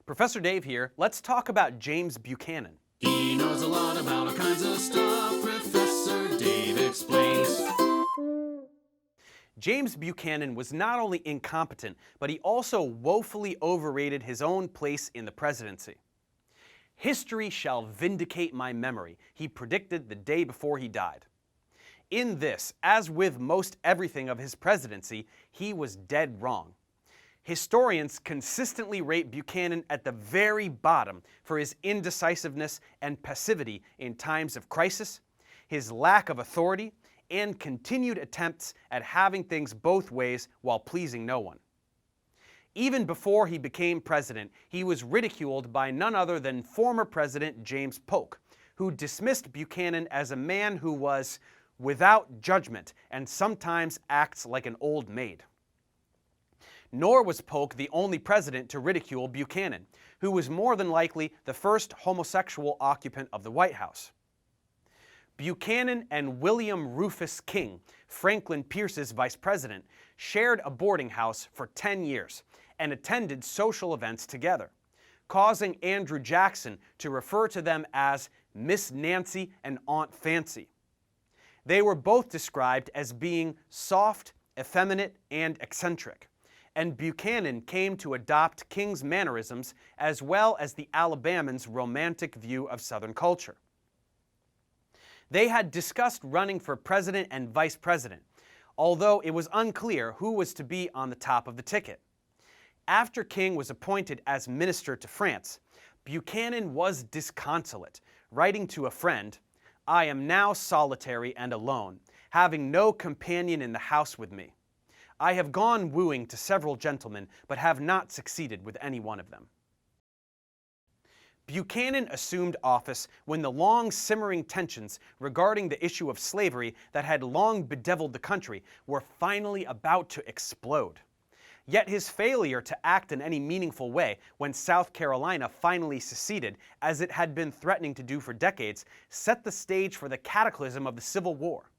Professor Dave here. Let's talk about James Buchanan. He knows a lot about all kinds of stuff. Professor Dave explains. James Buchanan was not only incompetent, but he also woefully overrated his own place in the presidency. "History shall vindicate my memory," he predicted the day before he died. In this, as with most everything of his presidency, he was dead wrong. Historians consistently rate Buchanan at the very bottom for his indecisiveness and passivity in times of crisis, his lack of authority, and continued attempts at having things both ways while pleasing no one. Even before he became president, he was ridiculed by none other than former President James Polk, who dismissed Buchanan as a man who was without judgment and sometimes acts like an old maid. Nor was Polk the only president to ridicule Buchanan, who was more than likely the first homosexual occupant of the White House. Buchanan and William Rufus King, Franklin Pierce's vice president, shared a boarding house for 10 years and attended social events together, causing Andrew Jackson to refer to them as Miss Nancy and Aunt Fancy. They were both described as being soft, effeminate, and eccentric, and Buchanan came to adopt King's mannerisms as well as the Alabamans' romantic view of Southern culture. They had discussed running for president and vice president, although it was unclear who was to be on the top of the ticket. After King was appointed as minister to France, Buchanan was disconsolate, writing to a friend, "I am now solitary and alone, having no companion in the house with me. I have gone wooing to several gentlemen, but have not succeeded with any one of them." Buchanan assumed office when the long simmering tensions regarding the issue of slavery that had long bedeviled the country were finally about to explode. Yet his failure to act in any meaningful way when South Carolina finally seceded, as it had been threatening to do for decades, set the stage for the cataclysm of the Civil War.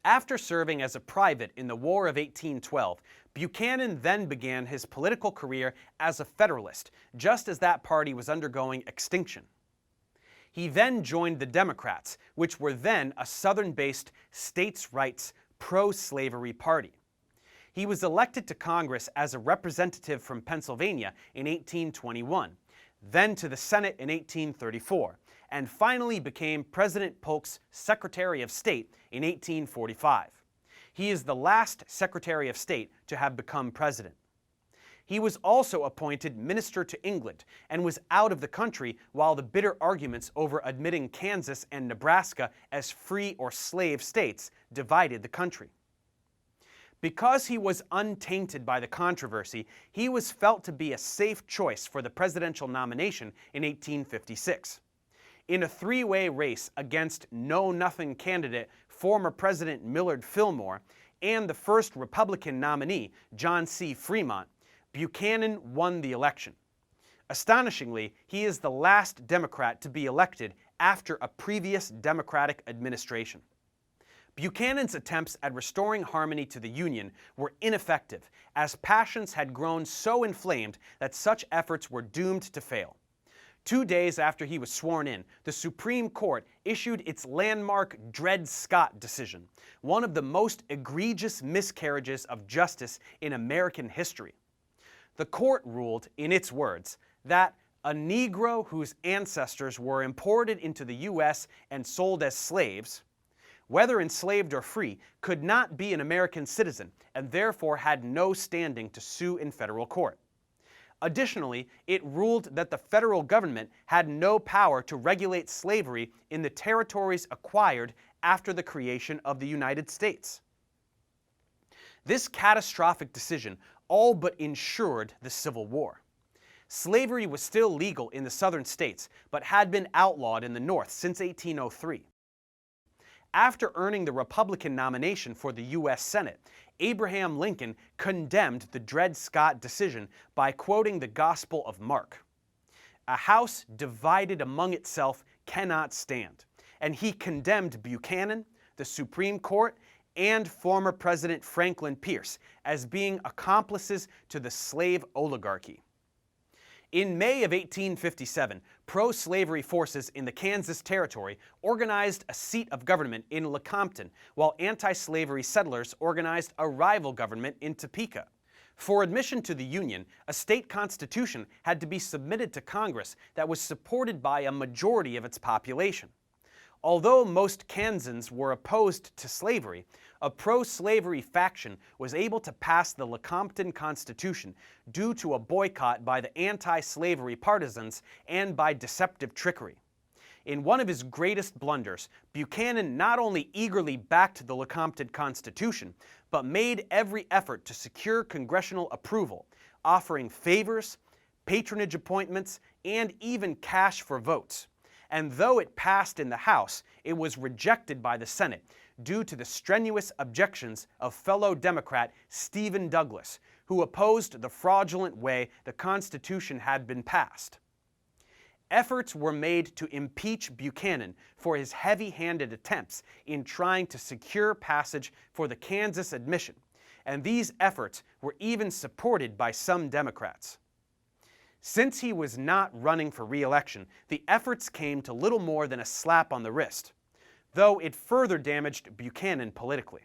After serving as a private in the War of 1812, Buchanan then began his political career as a Federalist, just as that party was undergoing extinction. He then joined the Democrats, which were then a Southern-based states' rights, pro-slavery party. He was elected to Congress as a representative from Pennsylvania in 1821, then to the Senate in 1834, and finally became President Polk's Secretary of State in 1845. He is the last Secretary of State to have become president. He was also appointed Minister to England and was out of the country while the bitter arguments over admitting Kansas and Nebraska as free or slave states divided the country. Because he was untainted by the controversy, he was felt to be a safe choice for the presidential nomination in 1856. In a three-way race against know-nothing candidate former President Millard Fillmore and the first Republican nominee, John C. Fremont, Buchanan won the election. Astonishingly, he is the last Democrat to be elected after a previous Democratic administration. Buchanan's attempts at restoring harmony to the Union were ineffective, as passions had grown so inflamed that such efforts were doomed to fail. 2 days after he was sworn in, the Supreme Court issued its landmark Dred Scott decision, one of the most egregious miscarriages of justice in American history. The court ruled, in its words, that a Negro whose ancestors were imported into the U.S. and sold as slaves, whether enslaved or free, could not be an American citizen and therefore had no standing to sue in federal court. Additionally, it ruled that the federal government had no power to regulate slavery in the territories acquired after the creation of the United States. This catastrophic decision all but ensured the Civil War. Slavery was still legal in the southern states, but had been outlawed in the North since 1803. After earning the Republican nomination for the U.S. Senate, Abraham Lincoln condemned the Dred Scott decision by quoting the Gospel of Mark. "A house divided among itself cannot stand," and he condemned Buchanan, the Supreme Court, and former President Franklin Pierce as being accomplices to the slave oligarchy. In May of 1857, pro-slavery forces in the Kansas Territory organized a seat of government in Lecompton, while anti-slavery settlers organized a rival government in Topeka. For admission to the Union, a state constitution had to be submitted to Congress that was supported by a majority of its population. Although most Kansans were opposed to slavery, a pro-slavery faction was able to pass the Lecompton Constitution due to a boycott by the anti-slavery partisans and by deceptive trickery. In one of his greatest blunders, Buchanan not only eagerly backed the Lecompton Constitution, but made every effort to secure congressional approval, offering favors, patronage appointments, and even cash for votes. And though it passed in the House, it was rejected by the Senate due to the strenuous objections of fellow Democrat Stephen Douglas, who opposed the fraudulent way the Constitution had been passed. Efforts were made to impeach Buchanan for his heavy-handed attempts in trying to secure passage for the Kansas admission, and these efforts were even supported by some Democrats. Since he was not running for re-election, the efforts came to little more than a slap on the wrist, though it further damaged Buchanan politically.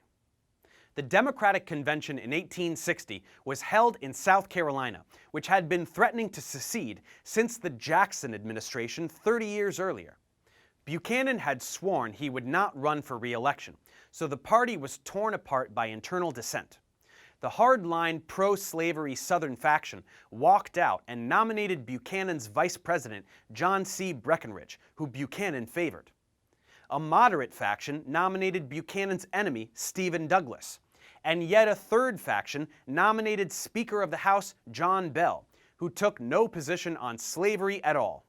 The Democratic Convention in 1860 was held in South Carolina, which had been threatening to secede since the Jackson administration 30 years earlier. Buchanan had sworn he would not run for re-election, so the party was torn apart by internal dissent. The hardline pro-slavery Southern faction walked out and nominated Buchanan's vice president, John C. Breckinridge, who Buchanan favored. A moderate faction nominated Buchanan's enemy, Stephen Douglas, and yet a third faction nominated Speaker of the House, John Bell, who took no position on slavery at all.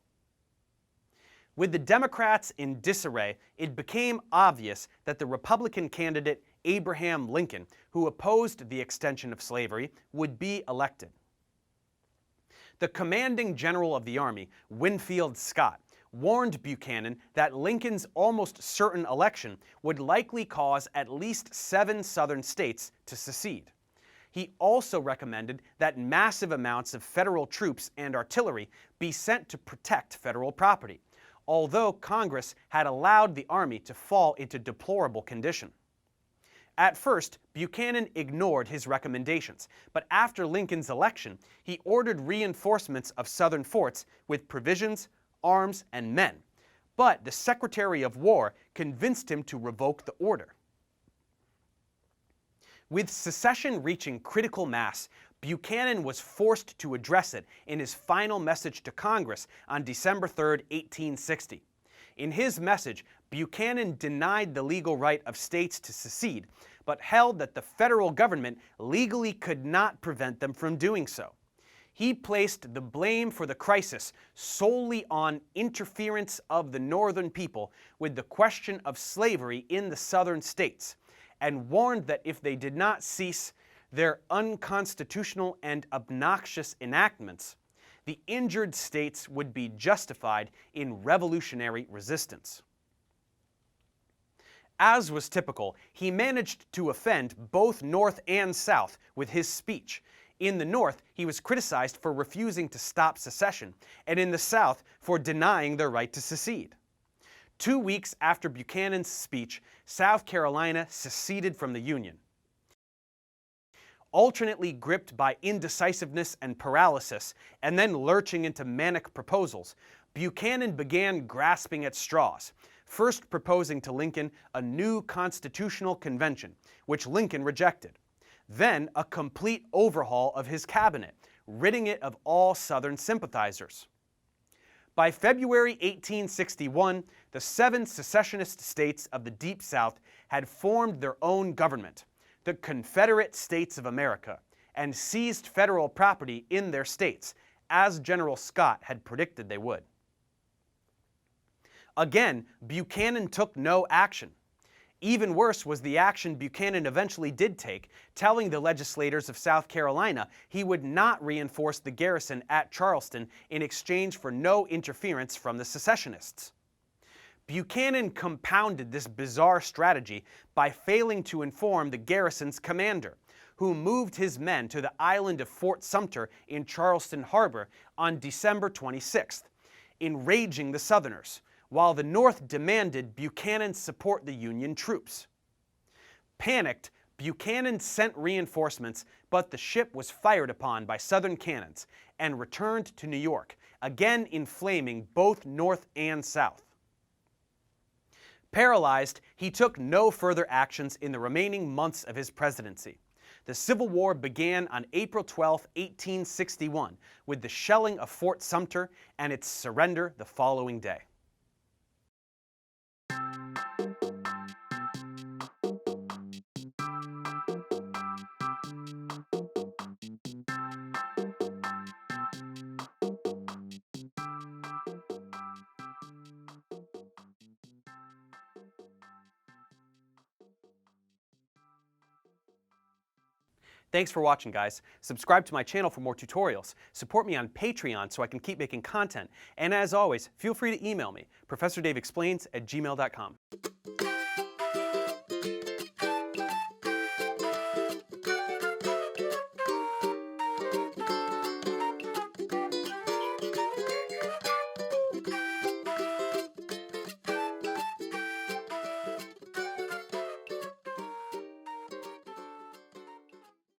With the Democrats in disarray, it became obvious that the Republican candidate Abraham Lincoln, who opposed the extension of slavery, would be elected. The commanding general of the Army, Winfield Scott, warned Buchanan that Lincoln's almost certain election would likely cause at least 7 Southern states to secede. He also recommended that massive amounts of federal troops and artillery be sent to protect federal property, although Congress had allowed the Army to fall into deplorable condition. At first, Buchanan ignored his recommendations, but after Lincoln's election, he ordered reinforcements of Southern forts with provisions, arms, and men. But the Secretary of War convinced him to revoke the order. With secession reaching critical mass, Buchanan was forced to address it in his final message to Congress on December 3, 1860. In his message, Buchanan denied the legal right of states to secede, but held that the federal government legally could not prevent them from doing so. He placed the blame for the crisis solely on interference of the Northern people with the question of slavery in the Southern states, and warned that if they did not cease their unconstitutional and obnoxious enactments, the injured states would be justified in revolutionary resistance. As was typical, he managed to offend both North and South with his speech. In the North, he was criticized for refusing to stop secession, and in the South for denying their right to secede. 2 weeks after Buchanan's speech, South Carolina seceded from the Union. Alternately gripped by indecisiveness and paralysis, and then lurching into manic proposals, Buchanan began grasping at straws, first proposing to Lincoln a new constitutional convention, which Lincoln rejected. Then a complete overhaul of his cabinet, ridding it of all Southern sympathizers. By February 1861, the 7 secessionist states of the Deep South had formed their own government, the Confederate States of America, and seized federal property in their states, as General Scott had predicted they would. Again, Buchanan took no action. Even worse was the action Buchanan eventually did take, telling the legislators of South Carolina he would not reinforce the garrison at Charleston in exchange for no interference from the secessionists. Buchanan compounded this bizarre strategy by failing to inform the garrison's commander, who moved his men to the island of Fort Sumter in Charleston Harbor on December 26th, enraging the Southerners, while the North demanded Buchanan support the Union troops. Panicked, Buchanan sent reinforcements, but the ship was fired upon by Southern cannons and returned to New York, again inflaming both North and South. Paralyzed, he took no further actions in the remaining months of his presidency. The Civil War began on April 12, 1861, with the shelling of Fort Sumter and its surrender the following day. Thanks for watching, guys. Subscribe to my channel for more tutorials. Support me on Patreon so I can keep making content. And as always, feel free to email me, ProfessorDaveExplains@gmail.com.